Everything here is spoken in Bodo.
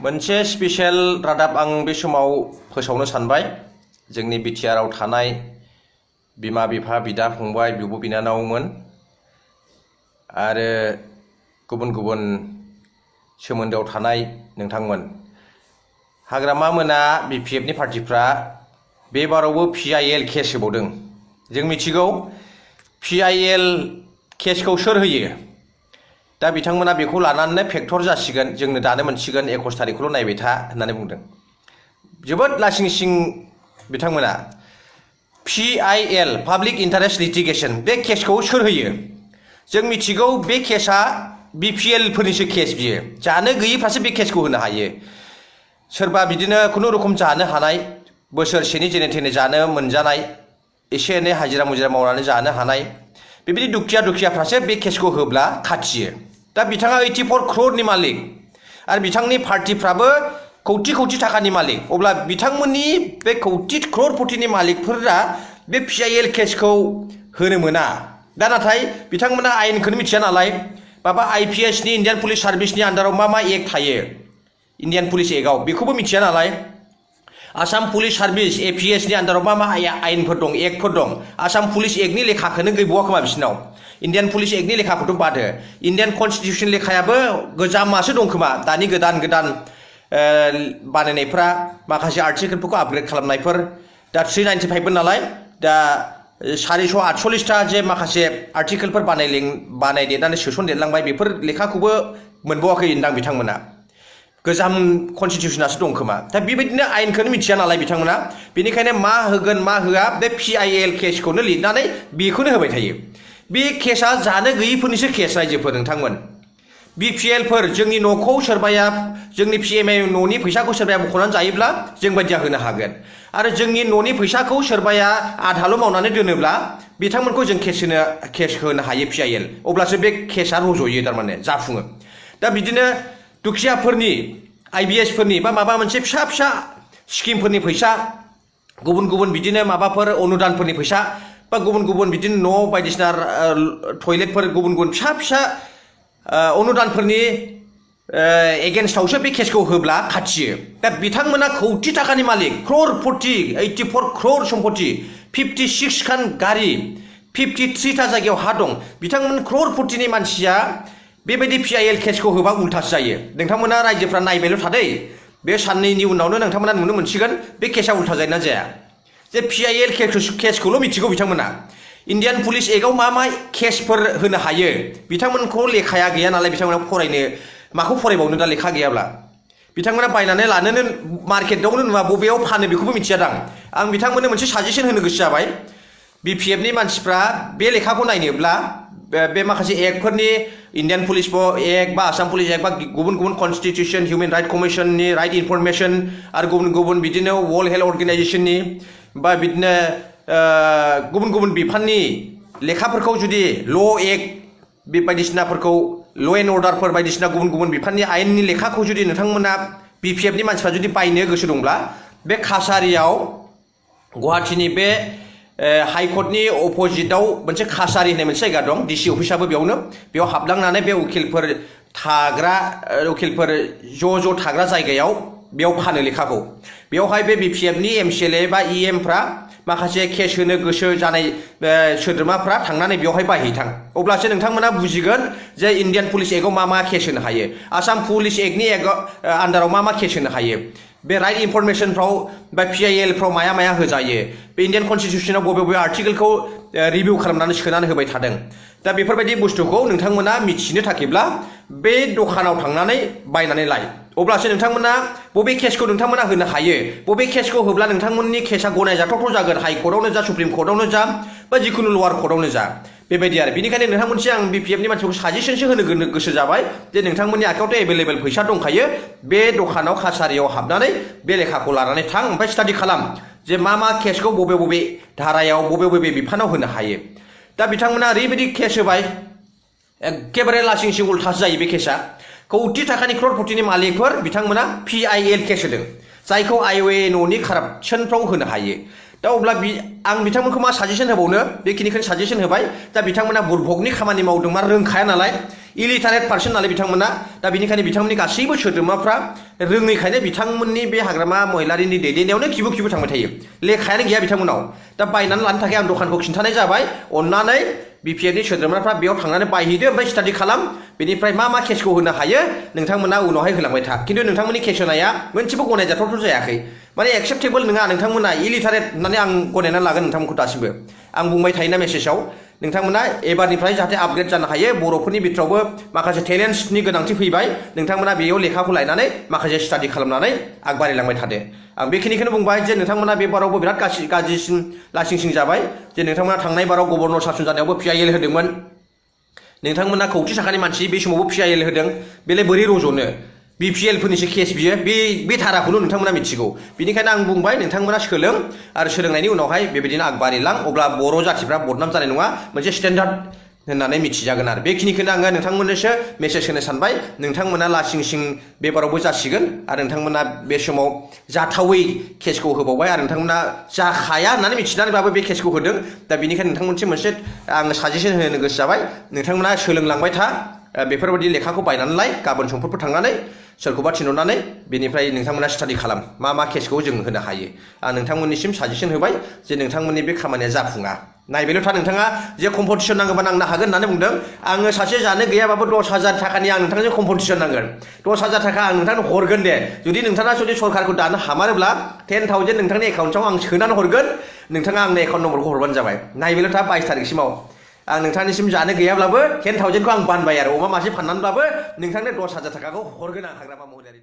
मोनसे स्पेशल रादाब आं बे समाव फोसावनो सानबाय जोंनि बिटिआरआव थानाय बिमा बिफा बिदा फंबाय बिब' बिनानावमोन आरो गुबुन गुबुन सोमोन्दोआव थानाय नोंथांमोन हाग्रामा मोना बिपिएफनि पार्टिफ्रा बे बारावबो पिआइएल केस होबावदों। जों मिथिगौ पिआइएल केसखौ सोर होयो दा बिथांमोना बेखौ लानानै फेक्टर जासिगोन जोंनो दानो मोनसिगोन 21 तारिखखौल' नायबाय था होननानै बुंदों। जोबोद लासिं सिं बिथांमोना पिआइएल पाब्लिक इन्टारेस्ट लिटिगेशन बे केसखौ सोर होयो जों मिथिगौ बे केसआ बिपिएल फोरनिसो केस बियो जानो गैयैफ्रासो बे केसखौ होनो हायो। सोरबा बिदिनो खुनु रोखोम जानो हानाय बोसोरसेनि जेने थेने जानो मोनजानाय एसे एनै हाजिरा मुजिरा मावनानै जानो हानाय बेबायदि दुखियाफ्रासो बे केसखौ होब्ला खाथियो। दा बिथाङा 84 crore मालिक आरो बिथांनि पार्टिफ्राबो कौटि थाखानि मालिक अब्ला बिथांमोननि बे कौटि क्ररपतिनि मालिकफोरा बे पिआइएल केसखौ होनो मोना। दा नाथाय बिथांमोना आयेनखौनो मिथिया नालाय माबा आईपीएसनि इन्डियान पुलिस सार्भिसनि आन्डाराव मा एक्ट थायो इन्डियान पुलिस एक्टआव बेखौबो मिथिया नालाय आसाम पुलिस सार्भिस एपीएसनि आन्डाराव मा आयेनफोर दं एक्टफोर दं आसाम पुलिस एक्टनि लेखाखौनो गैबावा खोमा बिसिनाव इन्डियान पुलिस एक्टनि लेखाखौथ' बादो इन्डियान कन्स्टिटिउसन लेखायाबो गोजामासो दं खोमा दानि गोदान बानायनायफ्रा माखासे आर्टिकेलफोरखौ आपग्रेड खालामनायफोर दा 395 नालाय दा 448टा जे माखासे आर्टिकेलफोर बानायदेरनानै सोसनदेरलांबाय बेफोर लेखाखौबो मोनबावाखै होनदां बिथांमोना गोजाम कन्स्टिटिउसनासो दं खोमा दा बेबायदिनो आयेनखौनो मिथिया नालाय बिथांमोना बेनिखायनो मा होगोन मा होआ बे पिआइएल केसखौनो लिरनानै बेखौनो होबाय थायो। बे केसआ जानो गैयैफोरनिसो केस रायजोफोर नोंथांमोन बिपिएलफोर जोंनि न'खौ सोरबाया जोंनि पिएमए न'नि फैसाखौ सोरबाया बख'नानै जायोब्ला जों बायदिया होनो हागोन आरो जोंनि न'नि फैसाखौ सोरबाया आधाल' मावनानै दोनोब्ला बिथांमोनखौ जों केस होनो हायो पिआइएल अब्लासो बे केसआ रज'यो थारमाने जाफुङो। दा बिदिनो दुखियाफोरनि आईबिएसफोरनि बा माबा मोनसे फिसा स्किमफोरनि फैसा गुबुन बिदिनो माबाफोर अनुदानफोरनि फैसा बा गुबुन बिदिनो न' बायदिसिना टयलेटफोर गुबुन फिसा अनुदानफोरनि एगेन्स्टआवसो बे केसखौ होब्ला खाथियो। दा बिथांमोना कौटि थाखानि मालिक क्ररपति 84 crore सम्पति 56 खान गारि 53टा जायगायाव हा दं बिथांमोन क्ररपतिनि मानसिया बेबायदि पिआइएल केसखौ होबा उल्थासो जायो। नोंथांमोना रायजोफ्रा नायबायल' थादै बे साननैनि उनावनो नोंथांमोना नुनो मोनसिगोन बे केसआ उल्था जायोना जाया। जे पिआइएल केसखौल' मिथिगौ बिथांमोना इन्डियान पुलिस एक्टआव मा केसफोर होनो हायो बिथांमोनखौ लेखाया गैया नालाय बिथांमोना फरायनो माखौ फरायबावनो दा लेखा गैयाब्ला बिथांमोना बायनानै लानोनो मार्केटआवनो नुवा बबेयाव फानो बेखौबो मिथिया दां। आं बिथांमोननो मोनसे साजेसन होनो गोसो जाबाय बिपिएफनि मानसिफ्रा बे लेखाखौ नायनोब्ला बे माखासे एक्टफोरनि इन्डियान पुलिस एक्ट बा आसाम पुलिस एक्ट बा गुबुन कन्स्टिटिउसन हिउमेन राइट कमिसननि राइट इनफरमेसन आरो गुबुन बिदिनो वर्ल्ड हेल्थ अर्गेनाइजेसननि बा बिदिनो गुबुन बिफाननि लेखाफोरखौ जुदि ल' एक्ट बे बायदिसिनाफोरखौ ल' एन्ड अर्डारफोर बायदिसिना गुबुन बिफाननि आयेननि लेखाखौ जुदि नोंथांमोना बिपिएफनि मानसिफ्रा जुदि बायनो गोसो दंब्ला बे काछारियाव गुवाहाटीनि बे हाइकर्टनि अपोजिटआव मोनसे काछारी होननाय मोनसे जायगा दं डिसि अफिसाबो बेयाव हाबलांनानै बे उकिलफोर ज' थाग्रा जायगायाव बेयाव फानो लेखाखौ बेयावहाय बे बिपिएफनि एमसिएलए बा इएमफ्रा माखासे केस होनो गोसो जानाय सोद्रोमाफ्रा थांनानै बेयावहाय बायहैथां अब्लासो नोंथांमोना बुजिगोन जे इन्डियान पुलिस एक्टआव मा केस होनो हायो आसाम पुलिस एक्टनि आन्डाराव मा केस होनो हायो बे राइट इनफरमेसनफ्राव बा पिआइएलफ्राव माया होजायो बे इन्डियान कन्स्टिटिउसनाव बबे आर्टिकेलखौ रिभिउ खालामनानै सोनानै होबाय थादों। दा बेफोरबायदि बुस्थुखौ नोंथांमोना मिथिनो थाखायब्ला बे दखानाव थांनानै बायनानै लाय अब्लासो नोंथांमोना बबे केसखौ नोंथांमोना होनो हायो बबे केसखौ होब्ला नोंथांमोननि केसआ गनायजाथाव जागोन हाइकर्टआवनो जा सुप्रिम कर्टआवनो जा बा जिखुनु लवार कर्टआवनो जा बेबायदि आरो बेनिखायनो नोंथांमोनसे आं बिपिएफनि मानसिफोरखौ साजेसनसो होनो गोसो जाबाय जे नोंथांमोननि आखायावथ' एभेलेबेल फैसा दंखायो बे दखानाव काछारियाव हाबनानै बे लेखाखौ लानानै थां ओमफ्राय स्टाडि खालाम जे मा केसखौ बबे धारायाव बबे बिफानाव होनो हायो। दा बिथांमोना ओरैबायदि केस होबाय एखेबारे लासिं उल्थासो जायो बे केसआ कौटि थाखानि क्ररपतिनि मालिकफोर बिथांमोना पिआइएल केस होदों जायखौ आइअए न'नि कारापसनफ्राव होनो हायो। दा अब्ला आं बिथांमोनखौ मा साजेसन होबावनो बेखिनिखौनो साजेसन होबाय दा बिथांमोना बुरभगनि खामानि मावदों मा रोंखाया नालाय इलिटारेट पार्सन नालाय बिथांमोना दा बेनिखायनो बिथांमोननि गासैबो सोद्रोमाफ्रा रोङैखायनो बिथांमोननि बे हाग्रामा महिलारिनि दैदेननायावनो खिबु थांबाय थायो लेखायानो गैया बिथांमोनाव दा बायनानै लानो थाखाय आं दखानखौ खिन्थानाय जाबाय अननानै बिपिएफनि सोद्रोमाफ्रा बेयाव थांनानै बायहैदो ओमफ्राय स्टाडि खालाम बेनिफ्राय मा केसखौ होनो हायो नोंथांमोना उनावहाय होलांबाय था खिन्थु नोंथांमोननि केस होनाया मोनसेबो गनायजाथावथ' जायाखै माने एक्सेप्टेबल नङा नोंथांमोना इलिटारेट होननानै आं गनायना लागोन नोंथांमोनखौ दासिमबो आं बुंबाय थायोना मेसेजाव नोंथांमोना एबारनिफ्राय जाहाथे आपग्रेड जानो हायो बर'फोरनि बिथोरावबो माखासे टेलेन्टसनि गोनांथि फैबाय नोंथांमोना बेयाव लेखाखौ लायनानै माखासे स्टाडि खालामनानै आगबारिलांबाय थादो आं बेखिनिखौनो बुंबाय जे नोंथांमोना बे बारावबो बिराद गाज्रिसिन लासिंसिं जाबाय जे नोंथांमोना थांनाय बाराव गभर्नर सासन जानायावबो पिआइएल होदोंमोन नोंथांमोना खौथि थाखानि मानसि बे समावबो पिआइएल होदों बेलाय बोरै रज'नो बिपिएल फोरनिसो केस बियो बे धाराखौनो नोंथांमोना मिथिगौ बेनिखायनो आं बुंबाय नोंथांमोना सोलों आरो सोलोंनायनि उनावहाय बेबायदिनो आगबारिलां अब्ला बर' जाथिफ्रा बदनाम जानाय नङा मोनसे स्टेन्डार्ड होननानै मिथिजागोन आरो बेखिनिखौनो आङो नोंथांमोननोसो मेसेज होनो सानबाय नोंथांमोना लासिंसिं बेबारावबो जासिगोन आरो नोंथांमोना बे समाव जाथावै केसखौ होबावबाय आरो नोंथांमोना जाखाया होननानै मिथिनानैबाबो बे केसखौ होदों दा बेनिखायनो नोंथांमोनसिम मोनसे आं साजेसन होनो गोसो जाबाय नोंथांमोना सोलोंलांबाय था बेफोरबायदि लेखाखौ बायनानै लाय गाबोन समफोरफोर थांनानै सोरखौबा थिनहरनानै बेनिफ्राय नोंथांमोना स्टाडि खालाम मा केसखौ जों होनो हायो आं नोंथांमोननिसिम साजेसन होबाय जे नोंथांमोननि बे खामानिया जाफुङा नायबायल' था नोंथाङा जे कम्पिटिसन नांगौबा नांनो हागोन होननानै बुंदों आङो सासे जानो गैयाबाबो 10,000 थाखानि आं नोंथांजों कम्पिटिसन नांगोन 10,000 थाखा आं नोंथांनो हरगोन दे जुदि नोंथाङा जुदि सरकारखौ दानो हामारोब्ला 10,000 नोंथांनि एकाउन्टआव आं सोनानै हरगोन नोंथाङा आंनो एकाउन्ट नम्बरखौ हरबानो जाबाय नायबायल' था 22 तारिखसिमाव आं नोंथांनिसिम जानो गैयाब्लाबो 10,000 खौ आं बानबाय आरो अमा मासे फाननानैब्लाबो नोंथांनो 10,000 थाखाखौ हरगोन आं हाग्रामा महिलारि